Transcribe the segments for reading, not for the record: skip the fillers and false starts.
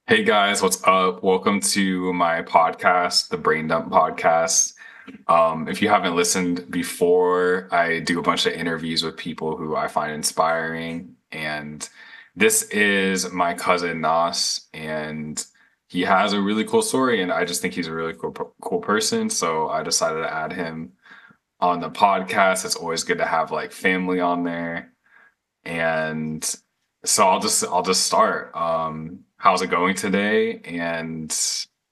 Hey guys, what's up? Welcome to my podcast, the Brain Dump Podcast. If you haven't listened before, I do a bunch of interviews with people who I find inspiring. And this is my cousin Nas, and he has a really cool story, and I just think he's a really cool person. So I decided to add him on the podcast. It's always good to have like family on there. And so I'll just start. How's it going today? And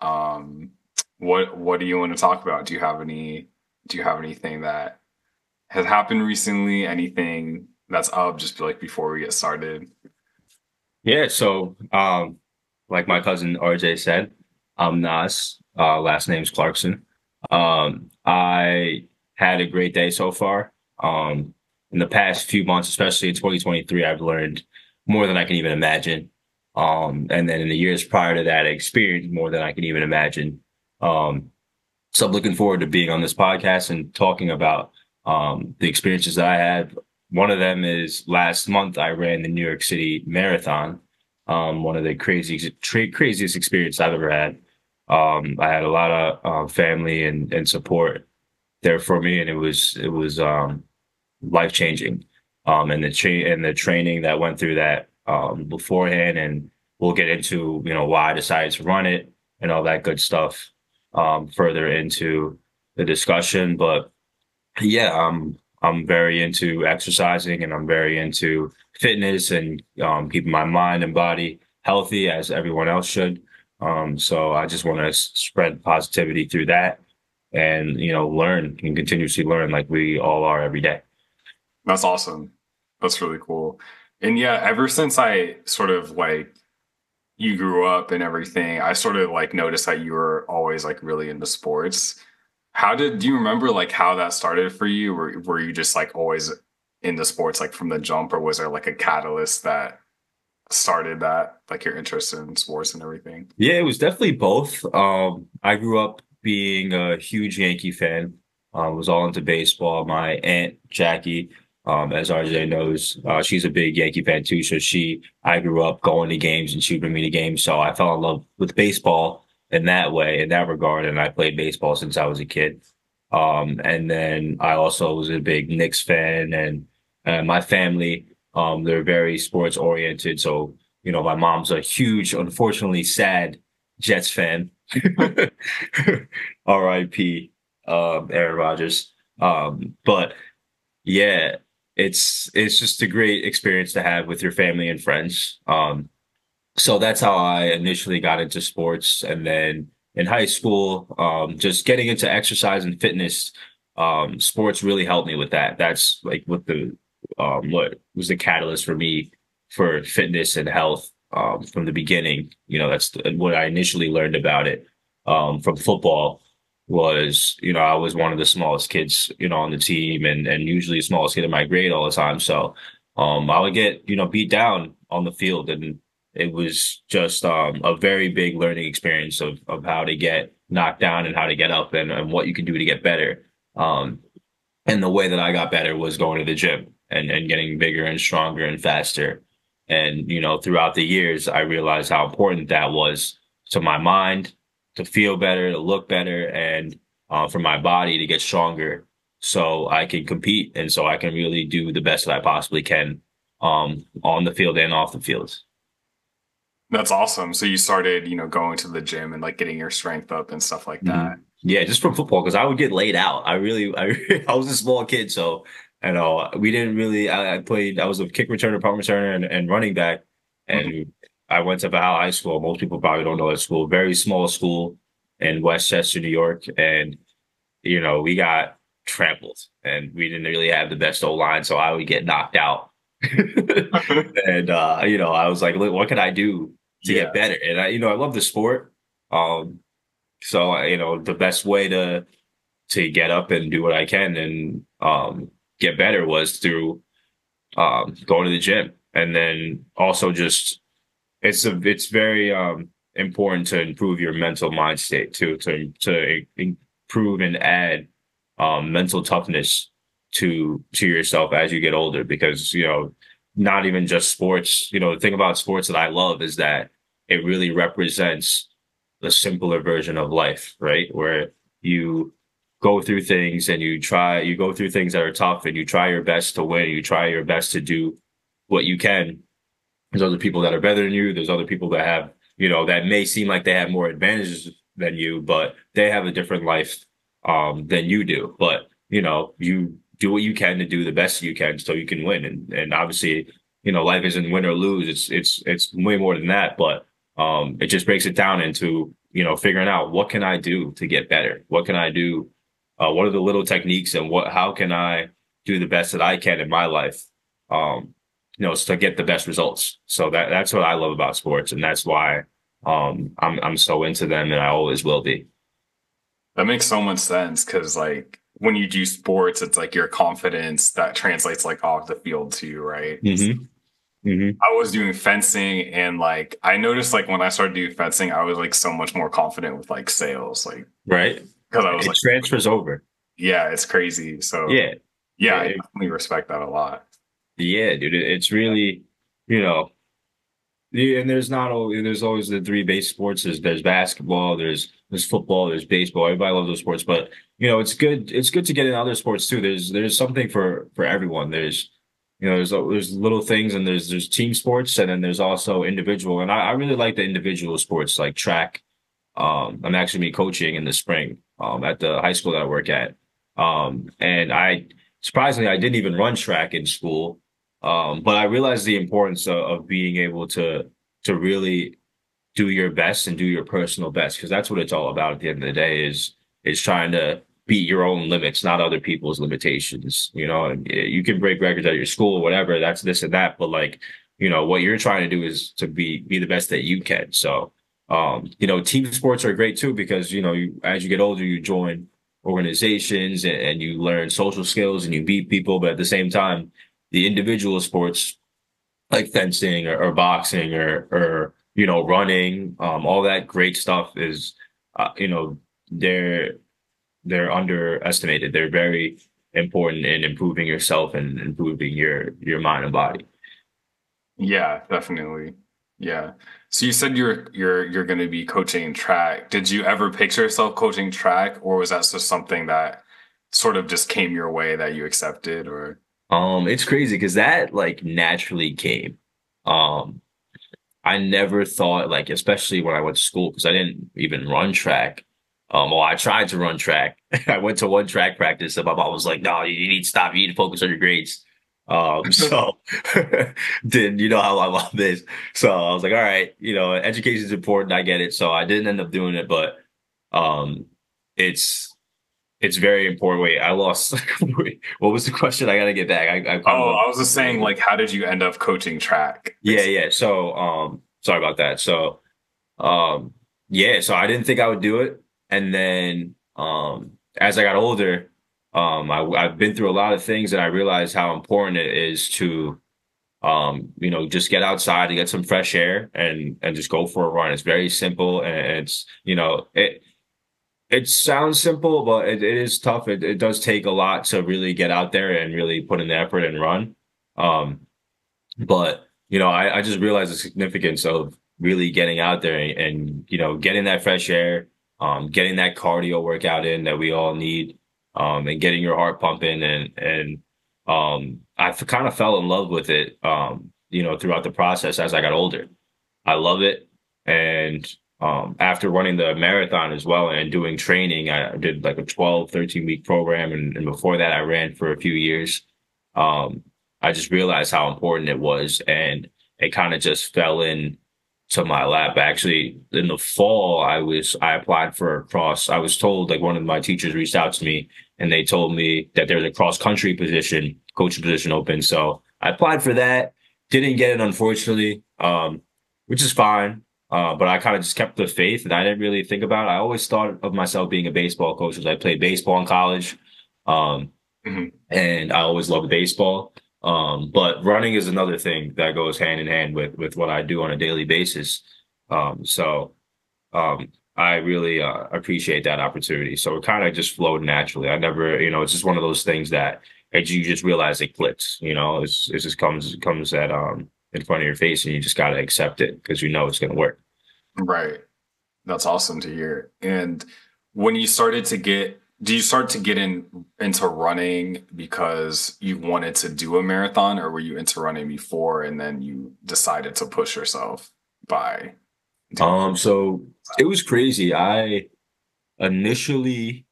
um, what do you want to talk about? Do you have anything that has happened recently? Anything that's up just like before we get started? Yeah, like my cousin RJ said, I'm Nas, last name's Clarkson. I had a great day so far. In the past few months, especially in 2023, I've learned more than I can even imagine. And then in the years prior to that, I experienced more than I can even imagine. Um, so I'm looking forward to being on this podcast and talking about the experiences that I had. One of them is last month I ran the New York City Marathon. One of the craziest experiences I've ever had. I had a lot of family and support there for me, and it was life changing. And the training that went through that beforehand, and we'll get into why I decided to run it and all that good stuff further into the discussion. But yeah, I'm very into exercising and I'm very into fitness and keeping my mind and body healthy as everyone else should. So I just want to spread positivity through that and learn and continuously learn like we all are every day. That's awesome. That's really cool. And yeah, ever since I sort of like you grew up and everything, I sort of like noticed that you were always like really into sports. Do you remember like how that started for you? Were you just like always into sports like from the jump, or was there like a catalyst that started that, like your interest in sports and everything? Yeah, it was definitely both. I grew up being a huge Yankee fan. Was all into baseball. My aunt Jackie, as RJ knows, she's a big Yankee fan too. I grew up going to games, and she would bring me to games. So I fell in love with baseball in that way, in that regard. And I played baseball since I was a kid. And then I also was a big Knicks fan, and my family, they're very sports oriented. So my mom's a huge, unfortunately sad Jets fan. R.I.P. Aaron Rodgers. But yeah, it's just a great experience to have with your family and friends. So that's how I initially got into sports. And then in high school, just getting into exercise and fitness, sports really helped me with that. That's like what was the catalyst for me for fitness and health, from the beginning. What I initially learned about it, from football was, I was one of the smallest kids, on the team and usually the smallest kid in my grade all the time. So, I would get, beat down on the field, and it was just a very big learning experience of how to get knocked down and how to get up and what you can do to get better. And the way that I got better was going to the gym and getting bigger and stronger and faster. And, throughout the years, I realized how important that was to my mind, to feel better, to look better, and for my body to get stronger so I can compete and so I can really do the best that I possibly can on the field and off the field. That's awesome. So you started, going to the gym and like getting your strength up and stuff like that. Yeah, just from football because I would get laid out. I was a small kid, so we didn't really. I played. I was a kick returner, punt returner, and running back. Mhm. And I went to Valhalla High School. Most people probably don't know that school. Very small school in Westchester, New York, and we got trampled, and we didn't really have the best O line, so I would get knocked out. And I was like, "Look, what can I do to Yeah, get better?" And I love the sport. Um, so, the best way to get up and do what I can and get better was through going to the gym. And then also just it's very important to improve your mental mind state too, to improve and add mental toughness to yourself as you get older because not even just sports. The thing about sports that I love is that it really represents the simpler version of life, right? Where you go through things and you go through things that are tough and you try your best to win. You try your best to do what you can. There's other people that are better than you. There's other people that have, that may seem like they have more advantages than you, but they have a different life than you do. But, you do what you can to do the best you can so you can win. And obviously, life isn't win or lose. It's way more than that. But it just breaks it down into, figuring out what can I do to get better? What can I do? What are the little techniques and how can I do the best that I can in my life? To get the best results. So that's what I love about sports, and that's why I'm so into them, and I always will be. That makes so much sense because like when you do sports, it's like your confidence that translates like off the field too, right? Hmm. Hmm. I was doing fencing and like I noticed like when I started doing fencing, I was like so much more confident with like sales, like Right? because I was It like, transfers over. yeah, it's crazy. So Yeah. yeah, I It- definitely respect that a lot. yeah, dude. It's really, you know, yeah, and there's always the three base sports. There's basketball, there's football, there's baseball. Everybody loves those sports, but it's good to get in other sports too. There's something for everyone. There's little things, and there's team sports, and then there's also individual. And I really like the individual sports like track. I'm actually be coaching in the spring at the high school that I work at. And I surprisingly I didn't even run track in school. But I realized the importance of being able to really do your best and do your personal best, because that's what it's all about at the end of the day is trying to beat your own limits, not other people's limitations. And you can break records at your school or whatever, that's this and that, but like, what you're trying to do is to be the best that you can. So, team sports are great too, because, as you get older, you join organizations and you learn social skills and you beat people. But at the same time, the individual sports like fencing or boxing or running, all that great stuff is, they're underestimated. They're very important in improving yourself and improving your mind and body. Yeah, definitely. Yeah. So you said you're going to be coaching track. Did you ever picture yourself coaching track, or was that just something that sort of just came your way that you accepted, or? It's crazy because that like naturally came. Um, I never thought like, especially when I went to school, because I didn't even run track. Well, I tried to run track. I went to one track practice and my mom was like, no, you need to stop. You need to focus on your grades. So then you know how my mom is. So I was like, all right, education is important. I get it. So I didn't end up doing it, but um, it's it's very important. Wait, I lost. What was the question? I gotta get back. I kind Oh, of I was just saying, like, how did you end up coaching track, yeah, basically? yeah. So sorry about that. So um, yeah, so I didn't think I would do it. And then as I got older, I've been through a lot of things and I realized how important it is to just get outside and get some fresh air and just go for a run. It's very simple and it sounds simple, but it is tough. It does take a lot to really get out there and really put in the effort and run. Um, but I just realized the significance of really getting out there and getting that fresh air, getting that cardio workout in that we all need, and getting your heart pumping and I kind of fell in love with it, throughout the process as I got older. I love it. And after running the marathon as well and doing training, I did like a 12, 13-week program. And before that, I ran for a few years. Um, I just realized how important it was. And it kind of just fell in to my lap. Actually, in the fall, I applied for a cross. I was told, like, one of my teachers reached out to me and they told me that there's a cross country position, coaching position open. So I applied for that. Didn't get it, unfortunately, which is fine. But I kind of just kept the faith and I didn't really think about it. I always thought of myself being a baseball coach because I played baseball in college. Um, Mhm. and I always loved baseball. But running is another thing that goes hand in hand with what I do on a daily basis. So I really appreciate that opportunity. So it kind of just flowed naturally. I never, it's just one of those things that as you just realize it clicks. It just comes at in front of your face, and you just got to accept it because it's going to work. Right. That's awesome to hear. And when you started to get, do you start to get into running because you wanted to do a marathon, or were you into running before and then you decided to push yourself by doing So it was crazy. I initially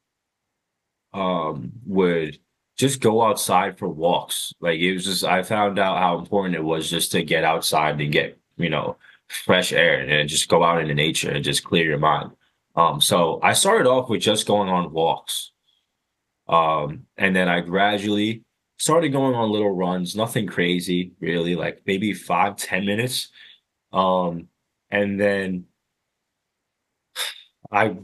would just go outside for walks. Like it was just I found out how important it was just to get outside and get, fresh air and just go out into nature and just clear your mind. So I started off with just going on walks. And then I gradually started going on little runs, nothing crazy, really, like maybe 5, 10 minutes. Um, and then I've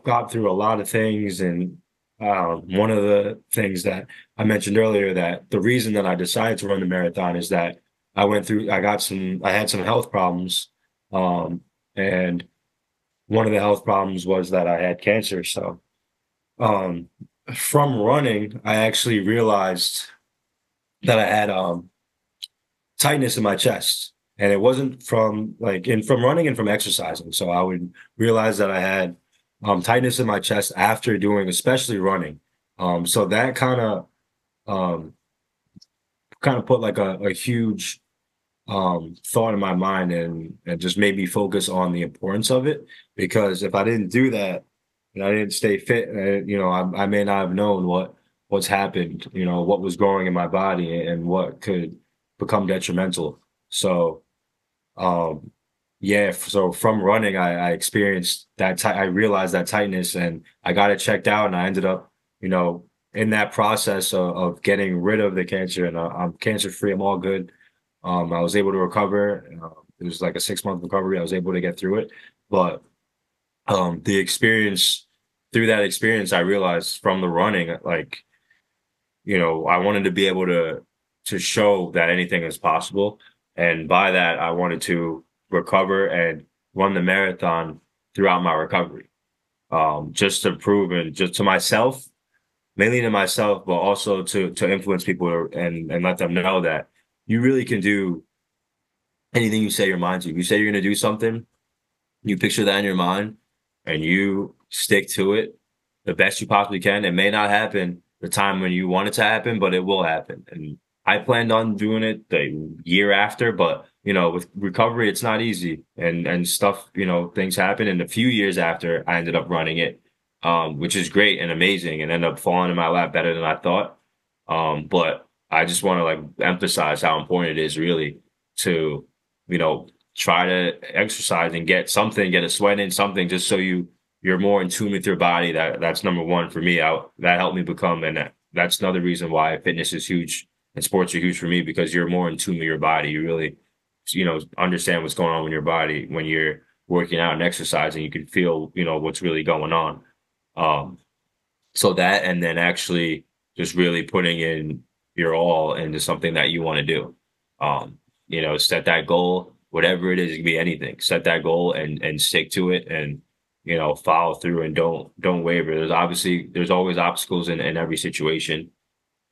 got through a lot of things, and one of the things that I mentioned earlier, that the reason that I decided to run the marathon is that I had some health problems, and one of the health problems was that I had cancer. So, um, from running, I actually realized that I had tightness in my chest. And it wasn't from running and from exercising. So I would realize that I had tightness in my chest after doing, especially running. So that um, kind of put like a huge thought in my mind, and just made me focus on the importance of it. Because if I didn't do that and I didn't stay fit, I may not have known what's happened, what was growing in my body and what could become detrimental. So, um, yeah, so from running, I experienced I realized that tightness, and I got it checked out, and I ended up, in that process of getting rid of the cancer, and I'm cancer free. I'm all good. I was able to recover. It was like a 6 month recovery. I was able to get through it, but the experience through that experience, I realized from the running, like, I wanted to be able to show that anything is possible. And by that, I wanted to recover and run the marathon throughout my recovery. Just to prove, and just to myself, mainly to myself, but also to influence people and let them know that you really can do anything you say your mind to. You say you're going to do something, you picture that in your mind, and you stick to it the best you possibly can. It may not happen the time when you want it to happen, but it will happen. And I planned on doing it the year after, but with recovery, it's not easy, and stuff, things happen. And a few years after, I ended up running it, which is great and amazing, and ended up falling in my lap better than I thought. But I just want to like emphasize how important it is really to, you know, try to exercise and get a sweat in, something, just so you're more in tune with your body. That's number one for me. That helped me become, and that's another reason why fitness is huge and sports are huge for me, because you're more in tune with your body. You really, understand what's going on with your body when you're working out and exercising. You can feel, what's really going on. Um, so that, and then actually just really putting in your all into something that you want to do. Set that goal, whatever it is, it can be anything. Set that goal and stick to it, and follow through, and don't waver. There's always obstacles in every situation.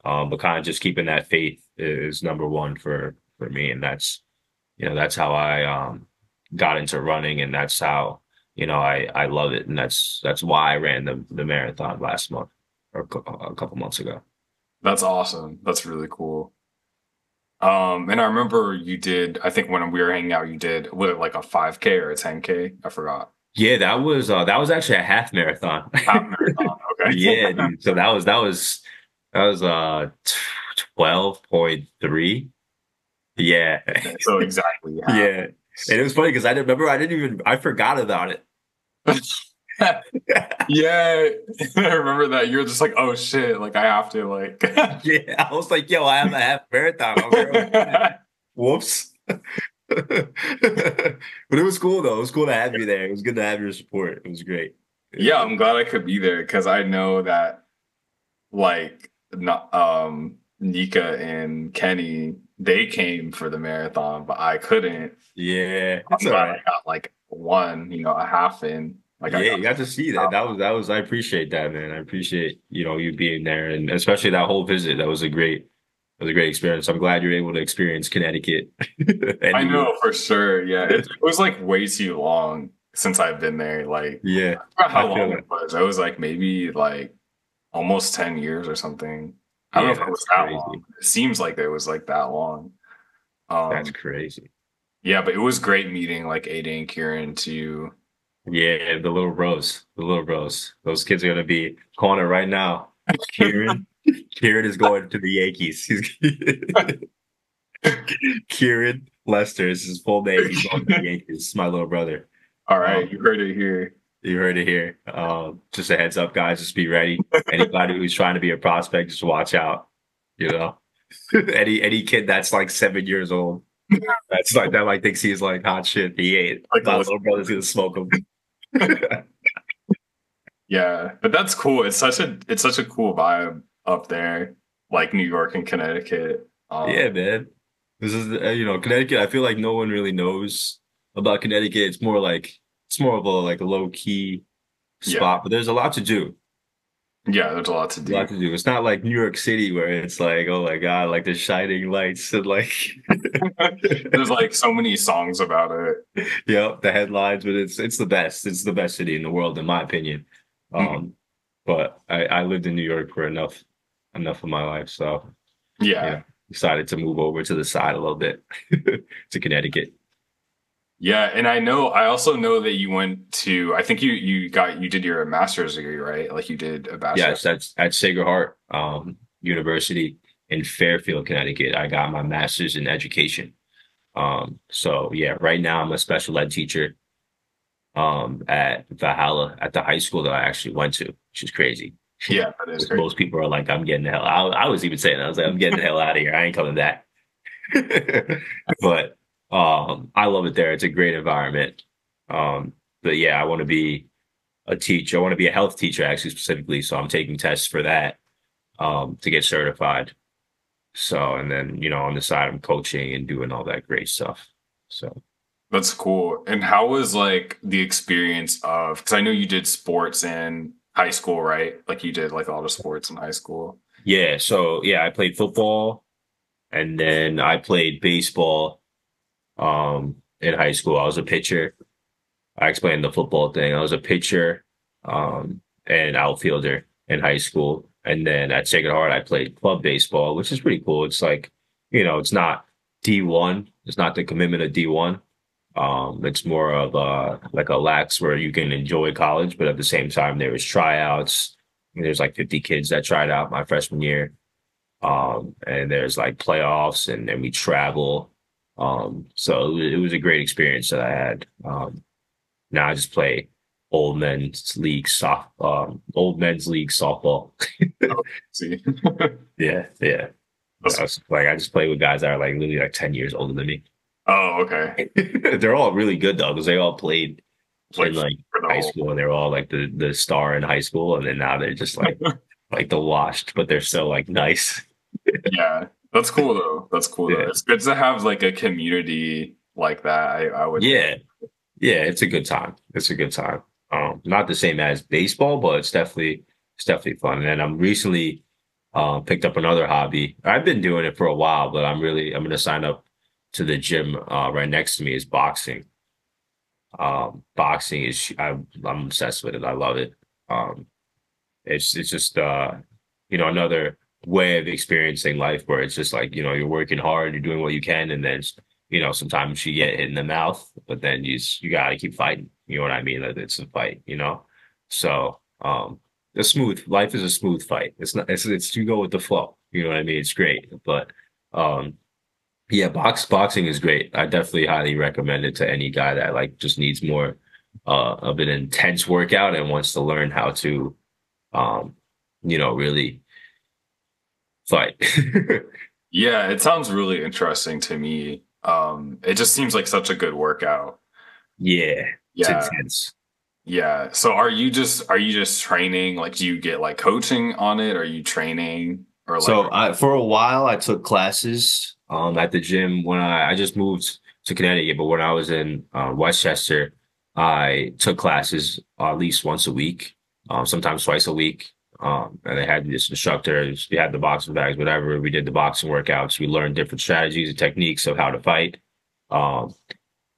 But kind of just keeping that faith is number one for me. And that's how I got into running, and that's how I love it, and that's why I ran the marathon last month, or a couple months ago. That's awesome. That's really cool. And I remember you did, I think when we were hanging out, you did, was it like a 5K or a 10K? I forgot. Yeah, that was actually a half marathon. Half marathon. Yeah, Okay. dude. So that was 12.3. Yeah. Okay, so exactly half. Yeah. And it was funny because I forgot about it. Yeah, I remember that. You're just like, oh shit, like I have to like. Yeah, I was like, yo, I have a half marathon. I was like, oh, shit. Whoops. But it was cool though. It was cool to have you there. It was good to have your support. It was great. It was Yeah, good. I'm glad I could be there because I know that like not Nika and Kenny, they came for the marathon, but I couldn't. Yeah, it's I'm all glad I right. got like one, a half in. Like I Yeah, got you got to see that. That was I appreciate that, man. I appreciate, you being there, and especially that whole visit. That was a great. It was a great experience. I'm glad you're able to experience Connecticut and I New York. know for sure. Yeah, it was like way too long since I've been there. Like, Yeah, I forgot I how feel long it it. was. It was like maybe like almost 10 years or something. I don't know Yeah, if it was that's that long. crazy. It seems like it was like that long. That's Um, crazy. yeah, but it was great meeting like Ada and Kieran too. Yeah, the little bros, the little bros. Those kids are gonna be calling it right now. Kieran, Kieran is going to the Yankees. Kieran Lester is his full name. He's going to the Yankees. This is my little brother. All right, you Um, heard it here. you heard it here. Just a heads up, guys. Just be ready. Anybody who's trying to be a prospect, just watch out. You know, any kid that's like 7 years old, that's like that, like thinks he's like hot shit. He ain't. Like, My listen. little brother's gonna smoke him. Yeah, but that's cool. It's such a cool vibe up there, like New York and Connecticut. Yeah, man. This is Connecticut. I feel like no one really knows about Connecticut. It's more of a like a low key Yeah, spot, but there's a lot to do. yeah. There's a lot to A lot do. to do. It's not like New York City where it's like, oh my God, like the shining lights and like There's like so many songs about it. the headlines, but it's the best. It's the best city in the world, in my opinion. Mhm. Um, but I lived in New York for enough of my life, so Yeah, decided to move over to the side a little bit to Connecticut. yeah. And I also know that you went to. I think you did your master's degree, right? Like you did a bachelor. Yes, that's at Sacred Heart University in Fairfield, Connecticut. I got my master's in education. So yeah, right now I'm a special ed teacher at Valhalla at the high school that I actually went to, which is crazy. Yeah, that is great. Most people are like, I'm getting the hell out. I was even saying that. I was like, I'm getting the hell out of here. I ain't coming back. But I love it there. It's a great environment. But yeah, I want to be a teacher. I want to be a health teacher actually specifically. So I'm taking tests for that to get certified. So and then on the side I'm coaching and doing all that great stuff. So That's cool. And how was like the experience of? Because I know you did sports in high school, right? Like you did like all the sports in high school. yeah, I played football and then I played baseball in high school. I was a pitcher. I explained the football thing. I was a pitcher and outfielder in high school. And then at Sacred Heart, I played club baseball, which is pretty cool. It's like, it's not D1. It's not the commitment of D1. It's more of like a lax where you can enjoy college, but at the same time, there was tryouts. There's like 50 kids that tried out my freshman year. And there's like playoffs and we travel. So it was a great experience that I had. Now I just play old men's league softball. Oh, see. Yeah, yeah. That's, I just play with guys that are like literally like 10 years older than me. oh, okay. They're all really good though, because they all played Like in like for the high whole. school and they're all like the star in high school, and then now they're just like the washed, but they're still like nice. Yeah, that's cool though. That's cool though. Yeah. It's good to have like a community like that. I would think. Yeah. Yeah, it's a good time. It's a good time. Not the same as baseball, but it's definitely fun. And then I'm recently picked up another hobby. I've been doing it for a while, but I'm gonna sign up to the gym right next to me is boxing. Boxing is I'm obsessed with it. I love it. Um, it's just another way of experiencing life where it's just like you're working hard, you're doing what you can, and then sometimes you get hit in the mouth, but then you gotta keep fighting. You know what I mean? That it's a fight. So a smooth life is a smooth fight. It's not. It's you go with the flow. You know what I mean? It's great, but um yeah, boxing is great. I definitely highly recommend it to any guy that like just needs more of an intense workout and wants to learn how to um really fight. Yeah, it sounds really interesting to me. It just seems like such a good workout. Yeah, it's Yeah, intense. yeah. So are you just training? Like, do you get like coaching on it? Are you training or like? So I for a while I took classes at the gym when I just moved to Connecticut, but when I was in Westchester, I took classes at least once a week, sometimes twice a week. And they had this instructor. We had the boxing bags, whatever. We did the boxing workouts. We learned different strategies and techniques of how to fight. Um,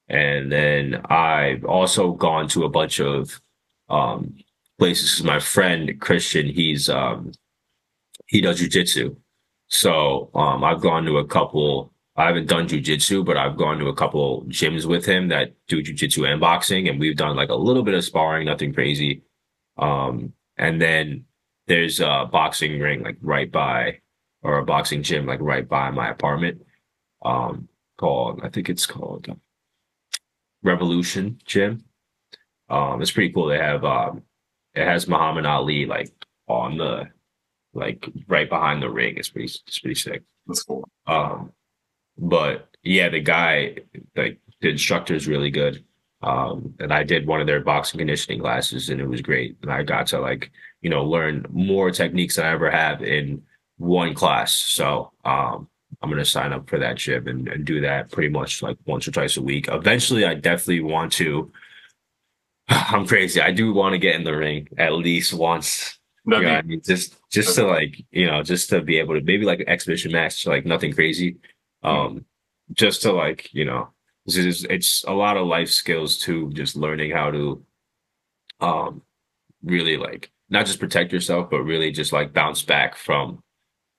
and then I've also gone to a bunch of um, places. My friend Christian, he does jujitsu. So I've gone to a couple. I haven't done jujitsu, but I've gone to a couple gyms with him that do jujitsu and boxing, and we've done like a little bit of sparring, nothing crazy. And then there's a boxing ring like right by, or a boxing gym like right by my apartment. I think it's called Revolution Gym. It's pretty cool. They have it has Muhammad Ali like on the like right behind the ring. It's pretty sick. That's cool. But yeah, the guy, like the instructor is really good. And I did one of their boxing conditioning classes and it was great. And I got to like, learn more techniques than I ever have in one class. So I'm gonna sign up for that gym and do that pretty much like once or twice a week. Eventually I definitely want to I'm crazy. I do want to get in the ring at least once. You know what I mean? Just to like, just to be able to maybe like an exhibition match, like nothing crazy. Just to like, it's a lot of life skills too, just learning how to really like not just protect yourself, but really just like bounce back from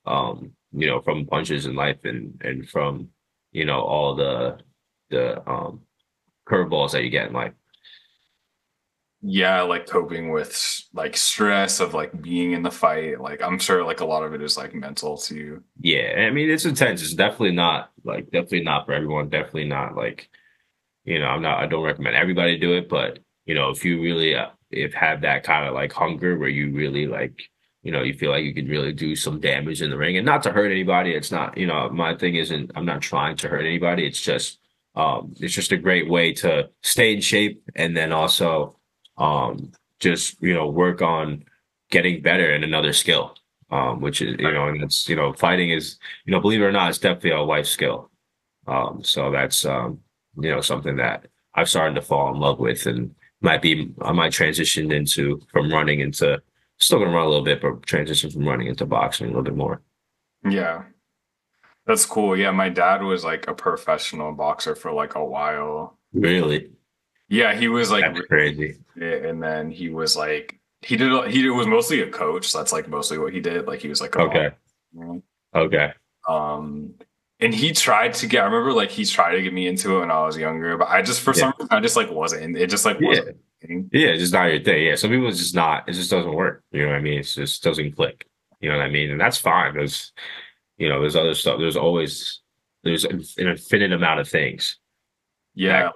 punches in life and from, all the curveballs that you get in life. Yeah, like coping with like stress of like being in the fight. Like I'm sure like a lot of it is like mental too. Yeah, I mean it's intense. It's definitely not for everyone. Definitely not like, I don't recommend everybody do it, but if you really if have that kind of like hunger where you really like, you feel like you can really do some damage in the ring and not to hurt anybody. It's not, my thing isn't I'm not trying to hurt anybody. It's just a great way to stay in shape and then also just, work on getting better in another skill. Which is, and it's, fighting is, believe it or not, it's definitely a life skill. So that's, something that I've started to fall in love with and I might transition from running into, still gonna run a little bit, but transition from running into boxing a little bit more. Yeah, that's cool. Yeah, my dad was like a professional boxer for like a while. Really? Yeah, he was like That's crazy. and then he was like he was mostly a coach. So that's like mostly what he did. Like he was like a Okay. mom. Okay. Um, and he tried to get. I remember like he tried to get me into it when I was younger, but I just for Yeah. some reason I just like wasn't. It just like Yeah. wasn't. a thing. Yeah. It's just not your thing. Yeah. Some people it's just not, it just doesn't work. You know what I mean? It just doesn't click. You know what I mean? And that's fine. There's other stuff. There's an infinite amount of things Yeah, that,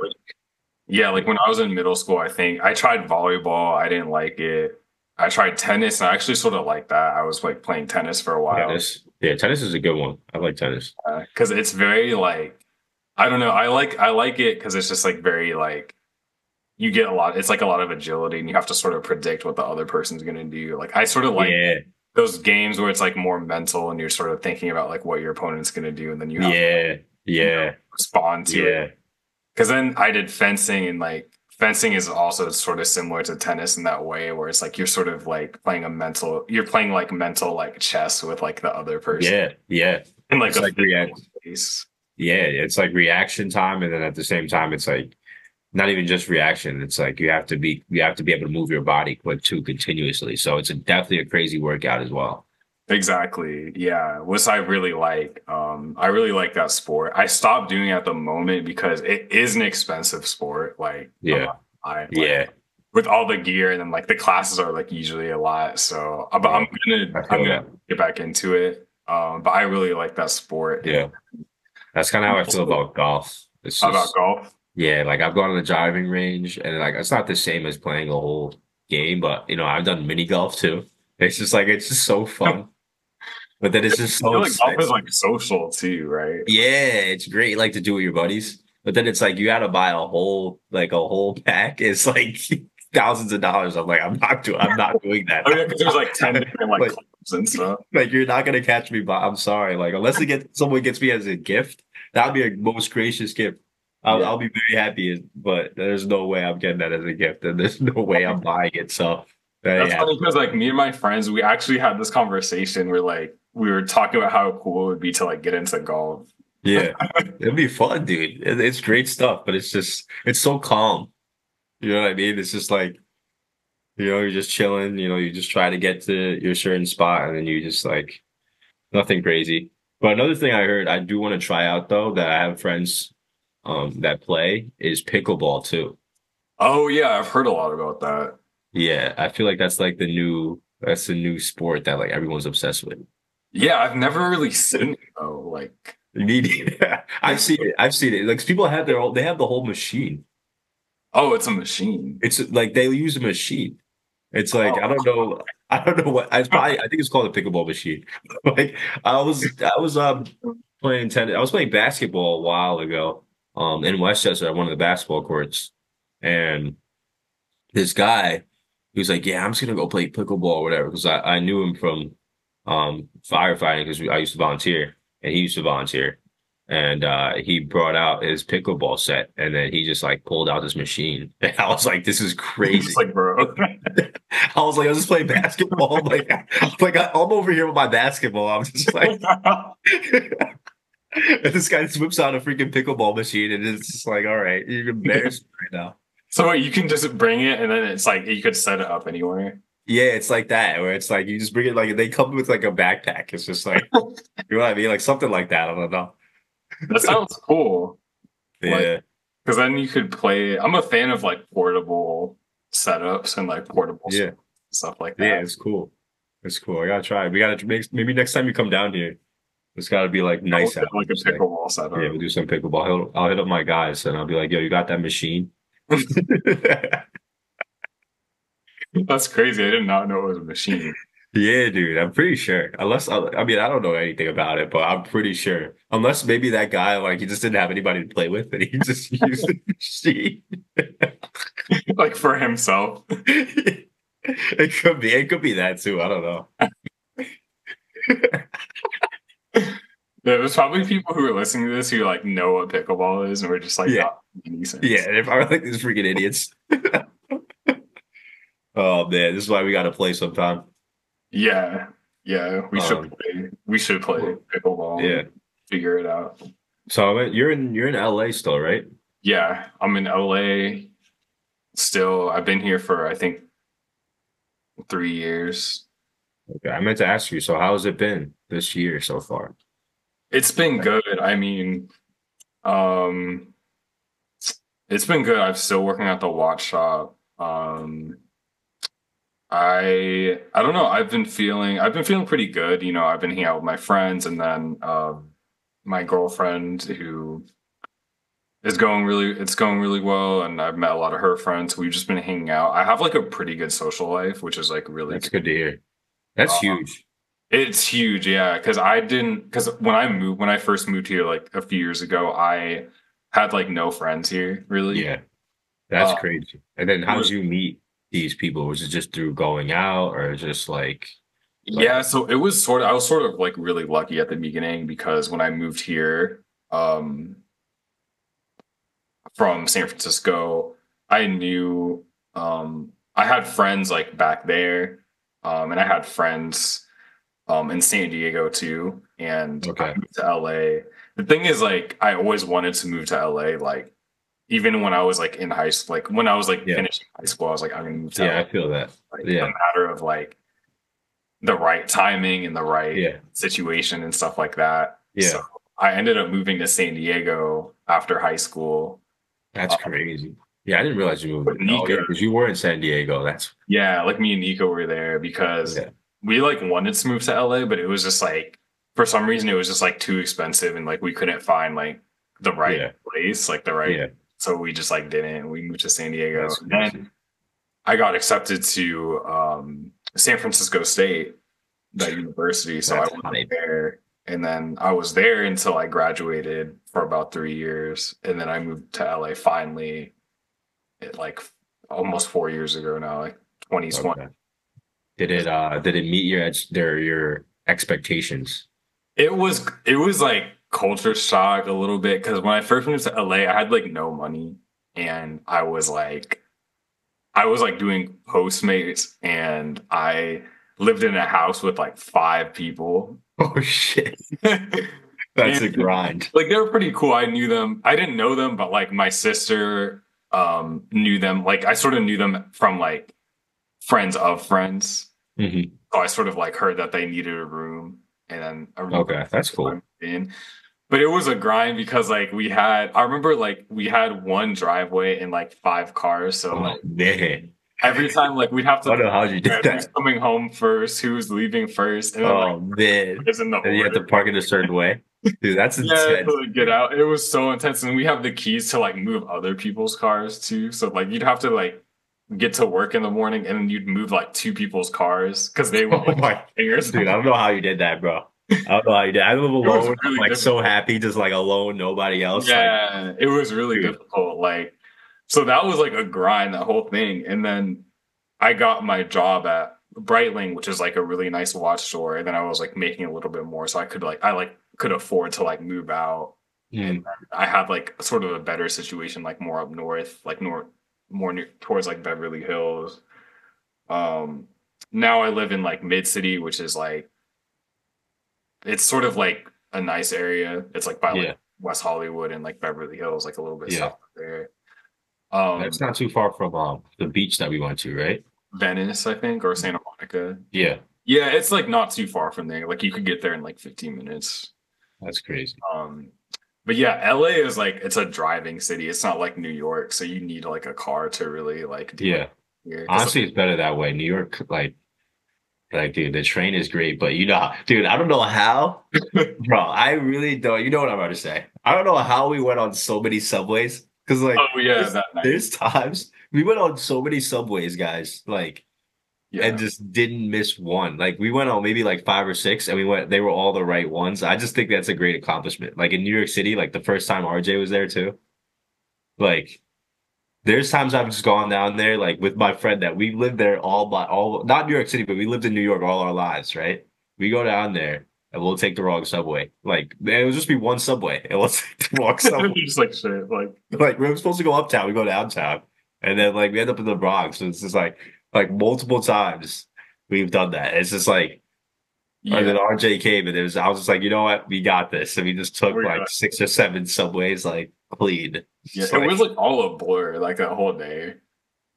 yeah. Like when I was in middle school, I think I tried volleyball. I didn't like it. I tried tennis, and I actually sort of like that. I was like playing tennis for a while tennis is a good one. I like tennis. because it's very like I don't know. I like it because it's just like very like you get a lot. It's like a lot of agility, and you have to sort of predict what the other person's going to do. Like I sort of like Yeah. those games where it's like more mental, and you're sort of thinking about like what your opponent's going to do, and then you have to Yeah. Yeah. respond to it. Yeah. Because then I did fencing, and like fencing is also sort of similar to tennis in that way, where it's like you're sort of like you're playing like mental like chess with like the other person Yeah. Yeah. in like It's a like physical space. yeah, it's like reaction time. And then at the same time, it's like not even just reaction. It's like you have to be able to move your body quick too continuously. So it's definitely a crazy workout as well. Exactly. Yeah. Which I really like. I really like that sport. I stopped doing it at the moment because it is an expensive sport. Like, Yeah. like Yeah. with all the gear and then like the classes are like usually a lot. So, but Yeah. I I'm feel gonna that. get back into it. But I really like that sport. And Yeah. That's kind of how I feel also about golf. It's about just, golf. yeah, like I've gone to the driving range and like it's not the same as playing a whole game, but I've done mini golf too. It's just so fun. But then it's just I so feel like golf is expensive. like social too, right? Yeah, it's great like to do with your buddies. But then it's like you gotta buy a whole pack. It's like thousands of dollars. I'm not doing that. Oh yeah, because there's like 10 different like Like, clubs and stuff. like you're not gonna catch me by I'm sorry. Like unless someone gets me as a gift, that'd be a most gracious gift. Yeah. I'll be very happy, but there's no way I'm getting that as a gift, and there's no way I'm buying it. So They That's have, funny because like me and my friends, we actually had this conversation where like we were talking about how cool it would be to like get into golf. yeah, it'd be fun, dude. It's great stuff, but it's just it's so calm. You know what I mean? It's just like, you're just chilling. You just try to get to your certain spot, and then you just like nothing crazy. But another thing I heard I do want to try out though that I have friends that play is pickleball too. Oh yeah, I've heard a lot about that. Yeah, I feel like that's the new sport that like everyone's obsessed with. Yeah, I've never really seen it though. Like, I've seen it. I've seen it. Like people have they have the whole machine. oh, it's a machine. It's like they use a machine. It's like I Oh, don't know. I don't know what. I think it's called a pickleball machine. Like I was playing tennis. I was playing basketball a while ago in Westchester at one of the basketball courts, and this guy he was like, "Yeah, I'm just gonna go play pickleball or whatever," because I knew him from firefighting because I used to volunteer and he used to volunteer, and he brought out his pickleball set and then he just like pulled out this machine and I was like, "This is it's crazy." like, bro. I was like, I was just playing basketball. I'm over here with my basketball. I'm just like, and this guy just whips out a freaking pickleball machine, and it's just like, all right, you're embarrassed right now. So wait, you can just bring it, and then it's like you could set it up anywhere. Yeah, it's like that, where it's like you just bring it like they come with like a backpack. It's just like, you know what I mean? Like something like that. I don't know. That sounds cool. Like, Yeah, because then you could play. I'm a fan of like portable setups and like portable yeah, stuff like yeah. that. It's cool. It's cool. I gotta try. We gotta make maybe next time you come down here, it's gotta be like I would nice get out. like a Just like, pickleball yeah, setup. we'll do some pickleball. I'll hit up my guys and I'll be like, yo, you got that machine? That's crazy. I did not know it was a machine. Yeah, dude, I'm pretty sure. Unless I mean, I don't know anything about it, but I'm pretty sure. Unless maybe that guy, like, he just didn't have anybody to play with, and he just used the machine. Like for himself. It could be. It could be that too. I don't know. Yeah, there's probably people who are listening to this who like know what pickleball is, and we're just like Yeah, not making any yeah. sense. And if I like these freaking idiots. Oh man, this is why we got to play sometime. Yeah, yeah, we should Um, play. We should play pickleball yeah. and figure it out. So you're in LA still, right? Yeah, I'm in LA still. I've been here for I think 3 years. Okay, I meant to ask you. So how's it been this year so far? It's been good. I mean, um, it's been good. I'm still working at the watch shop. I don't know. I've been feeling pretty good. I've been hanging out with my friends, and then my girlfriend who it's going really well, and I've met a lot of her friends. We've just been hanging out. I have like a pretty good social life, which is like really That's good. good to hear. That's Uh, huge. it's huge, yeah. Because when I first moved here like a few years ago, I had like no friends here really. Yeah. That's Uh, crazy. And then it how did was you meet these people? Was it just through going out or just like Yeah, so I was sort of like really lucky at the beginning because when I moved here um from San Francisco, I knew I had friends like back there, and I had friends in San Diego too, and I okay. moved to LA. The thing is like I always wanted to move to LA, like even when I was like in high school, like when I was like Yeah. finishing high school, I was like I'm gonna move to Yeah, LA. I feel that. Like a Yeah. matter of like the right timing and the right Yeah. situation and stuff like that. So Yeah. I ended up moving to San Diego after high school. That's Um, crazy. Yeah, I didn't realize you with moved. Oh Nico, yeah, because you were in San Diego. That's yeah, like me and Nico were there because yeah. we like wanted to move to LA, but it was just like for some reason it was just like too expensive and like we couldn't find like the right Yeah. place, like the right. Yeah. So we just like didn't. We moved to San Diego, That's and crazy. then I got accepted to San Francisco State, that university. So I That's went hype. there, and then I was there until I graduated for about 3 years, and then I moved to LA finally, like almost 4 years ago now, like 2020. Okay. Did it meet your expectations? It was like culture shock a little bit because when I first moved to LA, I had like no money, and I was like doing Postmates, and I lived in a house with like 5 people. Oh shit. That's And a grind. like they were pretty cool. I knew them. I didn't know them, but like my sister knew them. Like I sort of knew them from like friends of friends. Hmm. So I sort of like heard that they needed a room, and then I remember Okay, that's I cool. moved in. But it was a grind because like I remember like we had one driveway and like 5 cars. So Oh like man. every time like we'd have I to don't know how you did who's that. coming home first, who's leaving first, and then like Oh man. is in the And you have to order. park it a certain way. Dude, that's Yeah, to intense. like get out. It was so intense. And we have the keys to like move other people's cars too. So like you'd have to like get to work in the morning and then you'd move like 2 people's cars because they would Oh like my, or dude, I something. don't know how you did that, bro. I don't know how you did. I live It was alone. I'm really like so difficult. happy, just like alone, nobody else. Like, Yeah, it was really dude. difficult. Like, so that was like a grind, that whole thing. And then I got my job at Breitling, which is like a really nice watch store. And then I was like making a little bit more. So I like could afford to like move out. And Mm, then I had like sort of a better situation, like more up north, like more near, towards like Beverly Hills. Um, Now I live in like mid city, which is like, it's sort of like a nice area. It's like by like yeah, West Hollywood and like Beverly Hills, like a little bit yeah. south of there. That's Um, not too far from the beach that we went to, right? Venice, I think, or Santa Monica. Yeah, Yeah, it's like not too far from there. Like you could get there in like 15 minutes. that's crazy. Um, but yeah, LA is like it's a driving city. It's not like New York, so you need like a car to really like do it Yeah. here. Because Honestly, it's better that way. New York, like, dude, the train is great, but dude, I don't know how, bro. I really don't. You know what I'm about to say? I don't know how we went on so many subways because, like, oh yeah, that night. there's times we went on so many subways, guys, like, and Yeah. just didn't miss one. Like, we went on maybe like five or six, and they were all the right ones. I just think that's a great accomplishment. Like in New York City, like the first time RJ was there too, like. There's times I've just gone down there like with my friend that we lived there all not New York City, but we lived in New York all our lives, right? We go down there and we'll take the wrong subway. Like it'll just be one subway and we'll take the wrong subway. Just like shit. Like Like we're supposed to go uptown, we go downtown, and then like we end up in the Bronx. So it's just like multiple times we've done that. It's just like and yeah, then RJ came and I was just like, you know what, we got this. And we just took we like 6 or 7 subways like clean. It's yeah. just It was like like all a blur like that whole day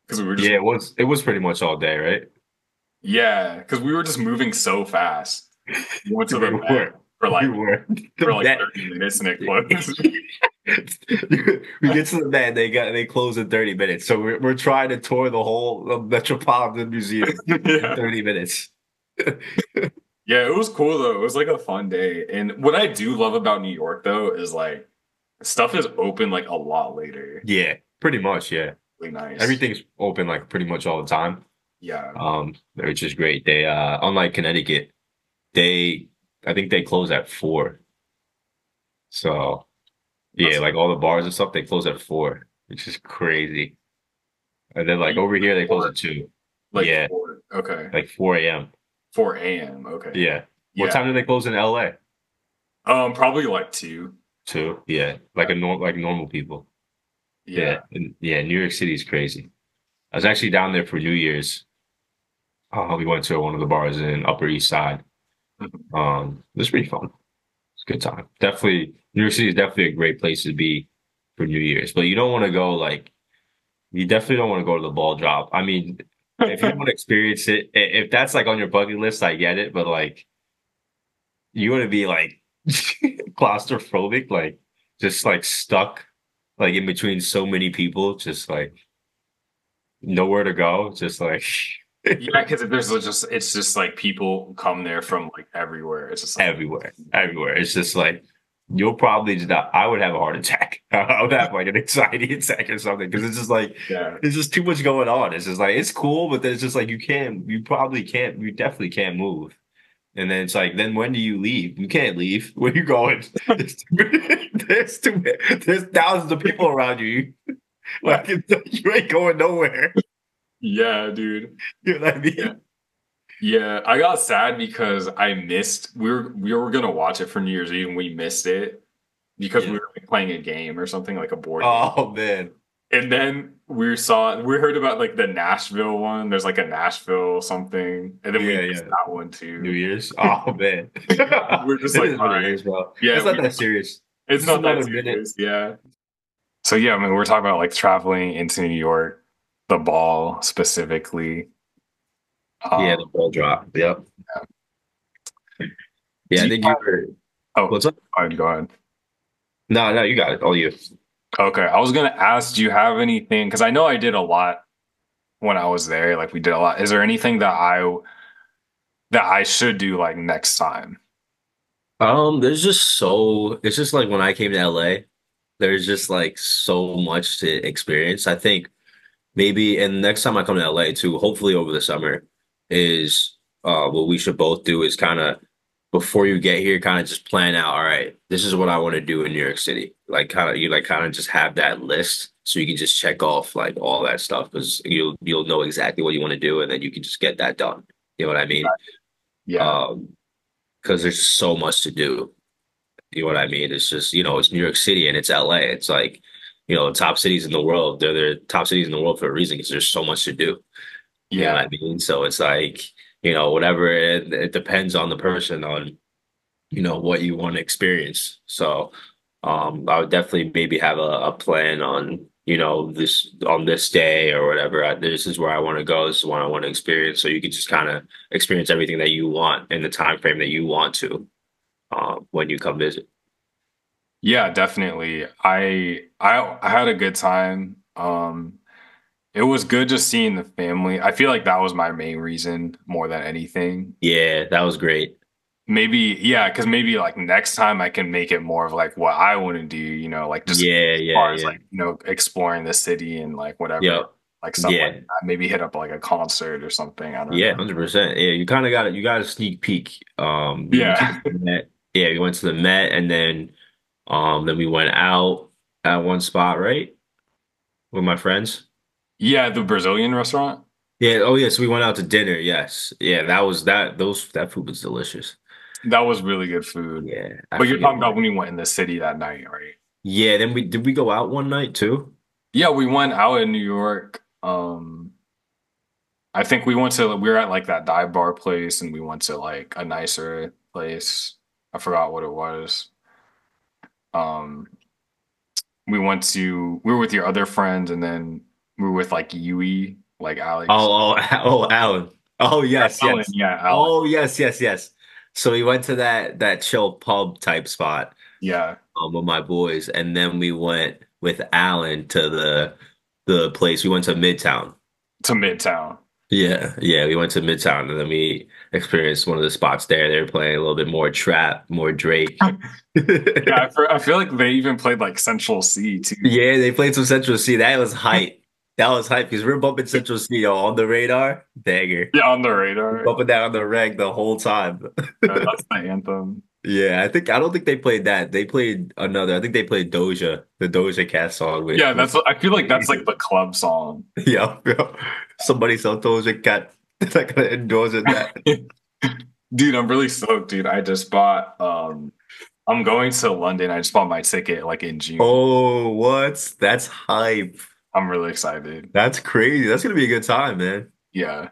because we were just yeah, it was pretty much all day, right? yeah because we were just moving so fast. We went to We the Met were. We like were. The for like Met. 30 minutes and it closed. We get to the Met, they close in 30 minutes. So we're trying to tour the whole Metropolitan Museum in Yeah. 30 minutes. Yeah, it was cool though. It was like a fun day. And what I do love about New York though is like stuff is open like a lot later. Yeah, pretty much, yeah. Really nice. Everything's open like pretty much all the time. Yeah. Which is great. They unlike Connecticut, they I think they close at 4. So yeah, That's like all the bars and stuff, they close at 4, which is crazy. And then like over here they close four at 2. like Yeah, 4. Okay. like 4 a.m. 4 a.m. Okay. Yeah. What Yeah. time do they close in LA? Probably like 2. 2. Yeah. Like normal people. Yeah. Yeah. And yeah, New York City is crazy. I was actually down there for New Year's. We went to one of the bars in Upper East Side. It was pretty fun. It's a good time. Definitely, New York City is definitely a great place to be for New Year's. But you don't want to go like you definitely don't want to go to the ball drop. I mean, if you want to experience it, if that's like on your bucket list, I get it. But like you want to be like claustrophobic, like just like stuck like in between so many people, just like nowhere to go, just like Yeah, because there's just it's just like people come there from like everywhere. It's just like everywhere, everywhere. It's just like you'll probably just I would have a heart attack. I would have like an anxiety attack or something because it's just like yeah. there's just too much going on. It's just like it's cool, but then it's just like you definitely can't move. And then it's like, then when do you leave? You can't leave. Where you going? There's thousands of people around you. Like you ain't going nowhere. Yeah, dude. You know what I Yeah. mean? Yeah, I got sad because I missed we were gonna watch it for New Year's Eve and we missed it because we Yeah. were like, playing a game or something like a board game. Oh man. And then we heard about like the Nashville one. There's like a Nashville something, and then we Yeah, missed yeah. that one New too. Year's. Oh man. We're just It like, is all what it right, is, bro. yeah, It's not that serious. it's Just not that another minute. serious, yeah. So yeah, I mean, we're talking about like traveling into New York, the ball specifically. Yeah, Um, the ball drop. Yep. do Yeah, I you think you have, were. oh, What's up? go ahead. No, no, you got it. All you. Okay, I was gonna ask, do you have anything? Because I know I did a lot when I was there. Like we did a lot. Is there anything that I should do like next time? There's just so it's just like when I came to LA, there's just like so much to experience. I think maybe and next time I come to LA too, hopefully over the summer, is what we should both do is kind of before you get here, kind of just plan out, all right, this is what I want to do in New York City. Like kind of just have that list so you can just check off like all that stuff because you'll know exactly what you want to do and then you can just get that done. You know what I mean? Yeah, Um, because there's just so much to do. You know what I mean? It's just, it's New York City and it's LA. It's like, top cities in the world. They're the top cities in the world for a reason because there's so much to do. You know what yeah, I mean? So it's like, whatever it depends on the person on, what you want to experience. So I would definitely maybe have a plan on, this on this day or whatever. This is where I want to go. This is what I want to experience. So you can just kind of experience everything that you want in the time frame that you want to when you come visit. yeah, definitely. I had a good time. It was good just seeing the family. I feel like that was my main reason more than anything. Yeah, that was great. Maybe, yeah, because maybe like next time I can make it more of like what I want to do, like just as Yeah, yeah, far as yeah. like, exploring the city and like whatever, Yep. like stuff like Yeah. that. Maybe hit up like a concert or something. I don't Yeah, know. 100%. Yeah, you kind of got it. You got a sneak peek. We came Yeah. to the Met. Yeah, we went to the Met and then we went out at one spot, right? With my friends. Yeah, the Brazilian restaurant. Yeah, oh yeah, so we went out to dinner. Yes. Yeah, that food was delicious. That was really good food. Yeah, I But you're forget talking what about it. when you went in the city that night, right? Yeah, then we did we go out one night too? Yeah, we went out in New York. I think we were at like that dive bar place and we went to like a nicer place. I forgot what it was. Um, we were with your other friends and then we were with like Yui, like Alex. Oh, oh, oh, Alan. Oh, yes, Alan, yes. yeah, Alan. Oh, yes, yes, yes. So we went to that chill pub type spot Yeah, with my boys, and then we went with Alan to the place. We went to Midtown. to Midtown. Yeah, yeah, we went to Midtown, and then we experienced one of the spots there. They were playing a little bit more trap, more Drake. Yeah, I feel like they even played like Central C too. Yeah, they played some Central C. That was hype. That was hype because we're bumping Central C on the radar. Banger. Yeah, on the radar. Bumping that on the reg the whole time. That's the anthem. Yeah, I don't think they played that. They played another. I think they played Doja, the Doja Cat song Yeah, with I feel like that's like the club song. yeah, bro. Somebody sell Doja Cat. They're not gonna endorse it that. Dude, I'm really stoked, dude. I just bought I'm going to London. I just bought my ticket like in June. Oh, what? That's hype. I'm really excited. That's crazy. That's gonna be a good time, man. Yeah.